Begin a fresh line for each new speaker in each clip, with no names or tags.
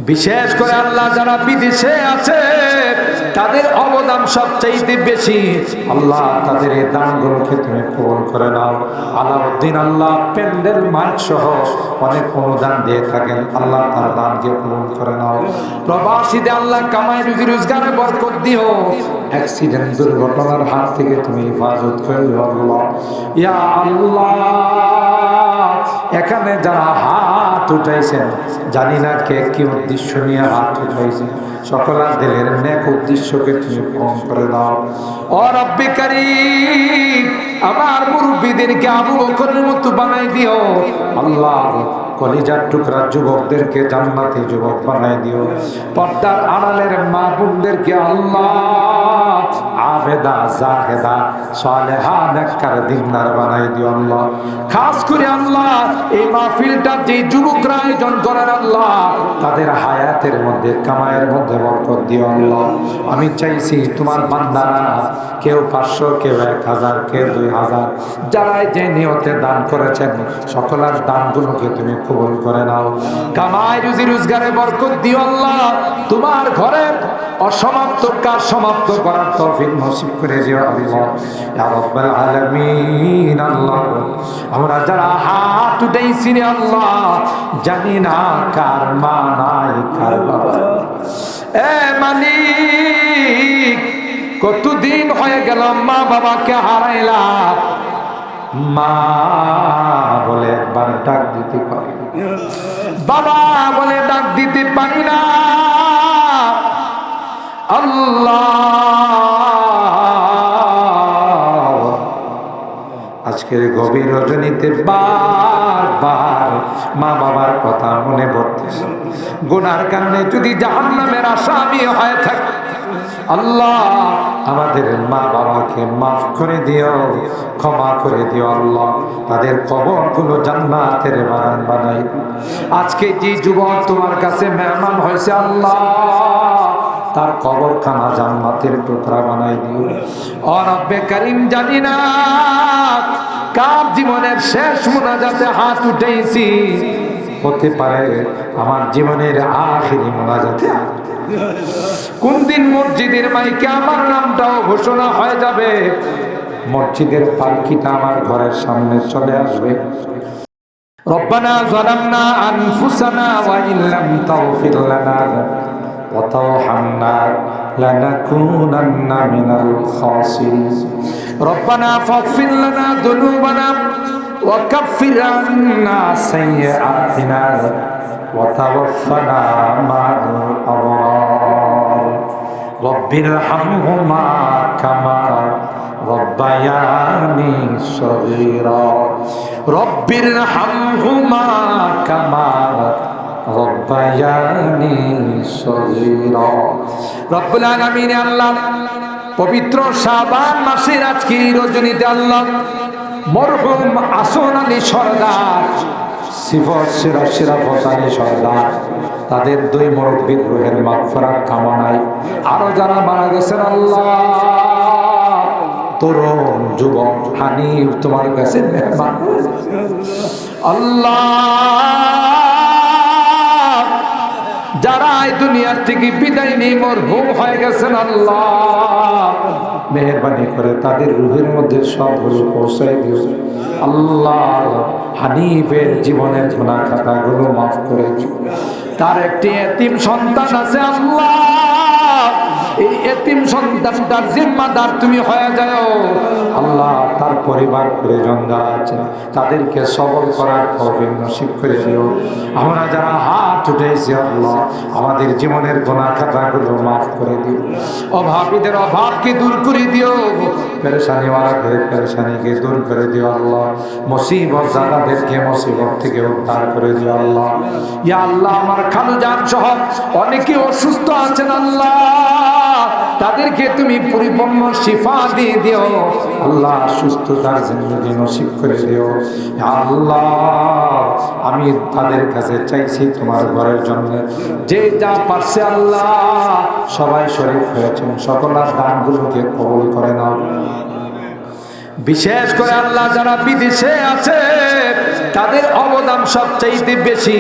বিশেষ করে আল্লাহ যারা বিদেশে আছে তাদের অবদান সবচাইতে বেশি। আল্লাহ তাদের এই দানগুলোকে তুমি কবুল করে নাও। আলাউদ্দিন আল্লাহ প্যান্ডেল মাইক সহ অনেক অনুদান দিয়ে থাকেন, আল্লাহ তার দানকে কবুল করে নাও। প্রবাসীদের আল্লাহ কামাই রুজি রোজগারে বরকত দিও, অ্যাক্সিডেন্ট দুর্ঘটনার হাত থেকে তুমি হেফাজত করে দিও আল্লাহ। ইয়া আল্লাহ, এখানে যারা হাত উঠাইছেন জানি না কে কি উদ্দেশ্য নিয়ে হাত উঠাইছেন, সকলের দিলের নেক উদ্দেশ্যকে তুমি পূরণ করে দাও। ও রব্বে কারীম, আমার মুরব্বিদেরকে আবু বকরের মতো বানাই দিও আল্লাহ। কলিজার টুকরা যুবকদেরকে জান্নাতি যুবক বানাই দিও। পর্দার আড়ালের মা বোনদেরকে আল্লাহ আবেদা জাহেদা সালেহা নেককার দিনদার বানাই দিও আল্লাহ। খাস করে আল্লাহ এই মাহফিলটা যে যুবকরা আয়োজন করেন আল্লাহ, তাদের হায়াতের মধ্যে কামায়ের মধ্যে বরকত দিও আল্লাহ। আমি চাইছি তোমার বান্দারা কেউ 500, কেউ 1000, কেউ 2000, যারাই যে নিয়তে দান করেছেন সকলের দানগুলোকে তুমি কবুল করে নাও। কামাই রুজি রোজগারে বরকত দিও আল্লাহ। তোমার ঘরের অসমাপ্ত কাজ সমাপ্ত করার তৌফিক নসিব করে দিও আল্লাহ ইয়া রাব্বাল আলামিন। আল্লাহ আমরা যারা হাত উঠাইছি রে আল্লাহ, জানি না কার মা নাই কার বাবা। এ মালিক, কতদিন হয়ে গেল মা বাবাকে হারাইলাম, মা বলে একবার ডাক দিতে পারি না, বাবা বলে ডাক দিতে পারি না। আল্লাহ, আজকের গভীর রজনীতে বারবার মা বাবার কথা মনে পড়তেছে। গুনার কারণে যদি জাহান্নামের আসামি হয়ে থাকে আল্লাহ, আমাদের মা বাবাকে মাফ করে দিও, ক্ষমা করে দিও আল্লাহ। তাদের কবরগুলো জান্নাতের বাগান বানাই দিও। আজকে যে যুবক তোমার কাছে মেহমান হয়েছে আল্লাহ, তার কবরখানা জান্নাতের টুকরা বানাই দিও। ও রব্বে কারীম, জানি না কার জীবনের শেষ মোনাজাতে হাত উঠেছি, হতে পারে আমার জীবনের আখিরি মোনাজাতে। কোন দিন মসজিদের মাইকে আমার নামটাও ঘোষণা হয়ে যাবে, মসজিদের পালকিটা আমার ঘরের সামনে চলে আসবে। রব্বানা যালামনা আনফুসানা ওয়া ইল্লাম তাগফির লানা ওয়া তারহামনা লানাকুনান্না মিনাল খাসিরিন। রব্বানা ফাগফির লানা যুনুবানা ওয়া কাফির আন্না সাইয়্যাতিনা ওয়া তাওয়াফানা মা'আল আবরার। রব্বিরহামহুমা কামা রব্বায়ানি সগীরা। রব্বিরহামহুমা কামা রব্বায়ানি সগীরা। রব্বুল আলামিন আল্লাহ, পবিত্র শাবান মাসের আজকের রজনীতে আল্লাহ মরহুম আসন আলী সরদার, সিরাফত আলী সরদার, তাদের দুই মুরব্বির রূহের মাগফিরাত কামনায় আরো যারা মারা গেছেন আল্লাহ, তরুণ যুবক হানিফ তোমার কাছে মেহমান আল্লাহ, যারা এই দুনিয়ার থেকে বিদায় নিয়ে মরহুম হয়ে গেছেন আল্লাহ, মেহেরবানি করে তাদের রূহের মধ্যে সবগুলো পৌঁছাই দিও আল্লাহ। হানিফের জীবনের গুনাহ খাতাগুলো মাফ করে দিও। তার একটি এতিম সন্তান আছে আল্লাহ, এই এতিম সন্তানটার জিম্মাদার তুমি হয়ে যাও আল্লাহ। তার পরিবার পরিজন যারা আছে তাদেরকে সবল করার তৌফিক নসিব করে দিও। আমরা যারা হাত উঠেছি আল্লাহ, আমাদের জীবনের গুনাহ খাতাগুলো মাফ করে দিও। অভাবীদের অভাবকে দূর করে দিও, পেরেশানিওয়ালাদের পেরেশানিকে দূর করে দিও আল্লাহ। মুসিবত জাদাদেরকে মুসিবত থেকে উদ্ধার করে দিও আল্লাহ। ইয়া আল্লাহ, আমার খালুজান সহ অনেকে অসুস্থ আছেন আল্লাহ, তাদেরকে তুমি পরিপূর্ণ শিফা দিয়ে দিও আল্লাহ। সুস্থতার জিন্দগি নসিব করে দিও আল্লাহ। আমি তাদের কাছে চাইছি তোমার ঘরের জন্য, যে যা পারছে আল্লাহ সবাই শরীক হয়েছেন, সকলের দানগুলোকে কবুল করে নাও। বিশেষ করে আল্লাহ যারা বিদেশে আছে তাদের অবদান সবচাইতে বেশি।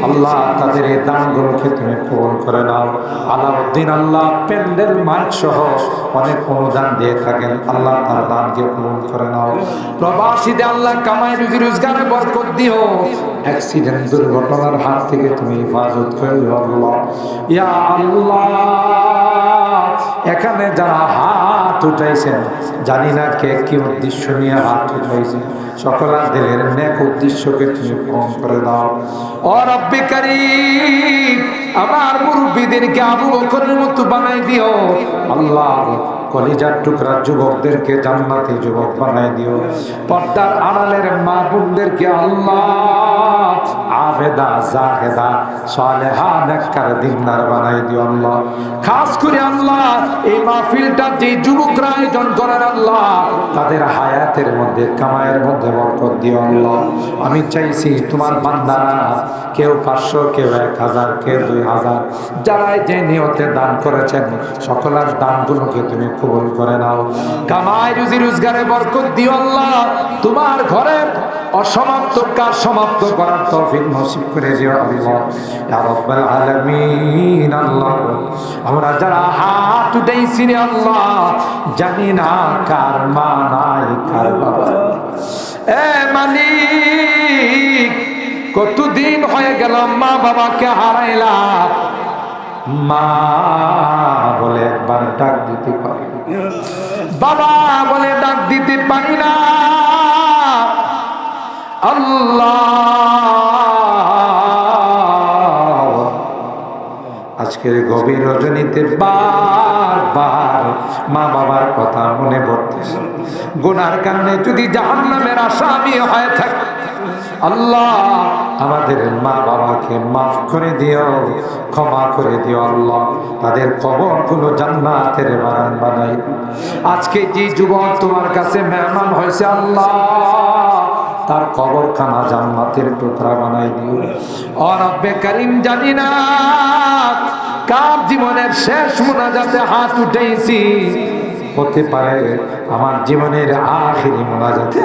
আল্লাহ তাদের এই দানগুলোকে তুমি কবুল করে নাও। আলাউদ্দিন আল্লাহ প্যান্ডেল মাইক সহ অনেক অনুদান দিয়ে থাকেন, আল্লাহ তার দানকে কবুল করে নাও। প্রবাসীদের আল্লাহ কামাই রুজি রোজগারে বরকত দিও, অ্যাক্সিডেন্ট দুর্ঘটনার হাত থেকে তুমি হেফাজত করে দিও আল্লাহ। ইয়া আল্লাহ, এখানে যারা হাত উঠাইছেন, জানি না কে কি উদ্দেশ্য নিয়ে হাত উঠাইছেন, সকলের দিলের নেক উদ্দেশ্যকে তুমি পূরণ করে দাও। ও রব্বে কারীম, আমার মুরব্বীদেরকে আবু বকরের মতো বানাই দিও আল্লাহ। কলিজার টুকরা যুবকদেরকে জান্নাতি যুবক বানাই দিও। পর্দার আড়ালের মা বোনদেরকে আল্লাহ আবেদা জাহেদা সালেহা নেককার দিনদার বানাই দিও আল্লাহ। খাস করে আল্লাহ এই মাহফিলটা যে যুবকরা আয়োজন করেন আল্লাহ, তাদের হায়াতের মধ্যে কামায়ের মধ্যে বরকত দিও আল্লাহ। আমি চাইছি তোমার বান্দারা কেউ 500, কেউ 1000, কেউ 2000, যারা যে নিয়তে দান করেছেন সকলের দানগুলোকে তুমি কবুল করে নাও। কামাই রুজি রোজগারে বরকত দিও আল্লাহ। তোমার ঘরের অসমাপ্ত কাজ সমাপ্ত করার তৌফিক নসিব করে দিও আল্লাহ ইয়া রাব্বাল আলামিন। আল্লাহ আমরা যারা হাত উঠাইছি রে আল্লাহ, জানি না কার মা নাই কার বাবা। এ মালিক, কতদিন হয়ে গেল মা বাবাকে হারাইলাম, মা বলে একবার ডাক দিতে পারি, বাবা বলে ডাক দিতে পারি না। আল্লাহ, আজকের গভীর রজনীতে বারবার মা বাবার কথা মনে পড়তেছে। গুনার কারণে যদি জাহান্নামের আসামি হয়ে থাকে আল্লাহ, আমাদের মা বাবাকে মাফ করে দিও, ক্ষমা করে দিও আল্লাহ। তাদের কবরগুলো জান্নাতের বাগান বানাই দিও। আজকে যে যুবক তোমার কাছে মেহমান হয়েছে আল্লাহ, তার কবরখানা জান্নাতের টুকরা বানাই দিও। ও রব্বে কারীম, জানি না কার জীবনের শেষ মোনাজাতে হাত উঠেছি, হতে পারে আমার জীবনের আখিরি মোনাজাতে।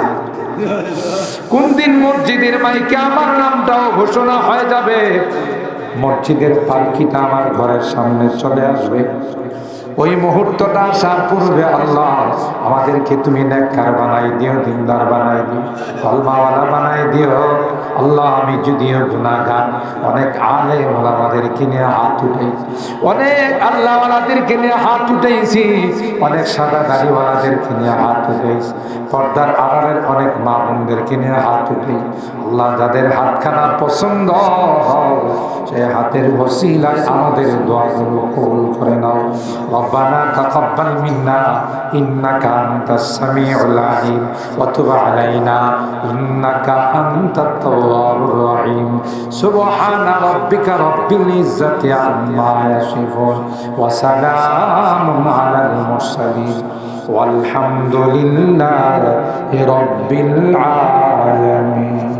কোন দিন মসজিদের মাইকে আমার নামটাও ঘোষণা হয়ে যাবে, মসজিদের পালকিটা আমার ঘরের সামনে চলে আসবে, ওই মুহূর্তটা আসার পূর্বে আল্লাহ আমাদেরকে তুমি নেককার বানাই দিও, দিনদার বানাই দিও, কলমাওয়ালা বানাই দিও আল্লাহ। আমি যদিও গুনাহগার, অনেক আলেম ওলামাদেরকে নিয়ে হাত উঠেছি, অনেক আল্লাহওয়ালাদেরকে নিয়ে হাত উঠেছি, অনেক সাদা দাড়িওয়ালাদেরকে নিয়ে হাত উঠেছি, পর্দার আড়ালের অনেক মা বোনদেরকে নিয়ে হাত উঠেছি আল্লাহ। যাদের হাতখানা পছন্দ সেই হাতের ওসিলায় আমাদের দোয়াগুলো কবুল করে নাও। ربنا تقبل منا إنك أنت السميع العليم وتب علينا إنك أنت التواب الرحيم سبحان ربك رب العزة عما يصفون وسلام على المرسلين والحمد لله رب العالمين.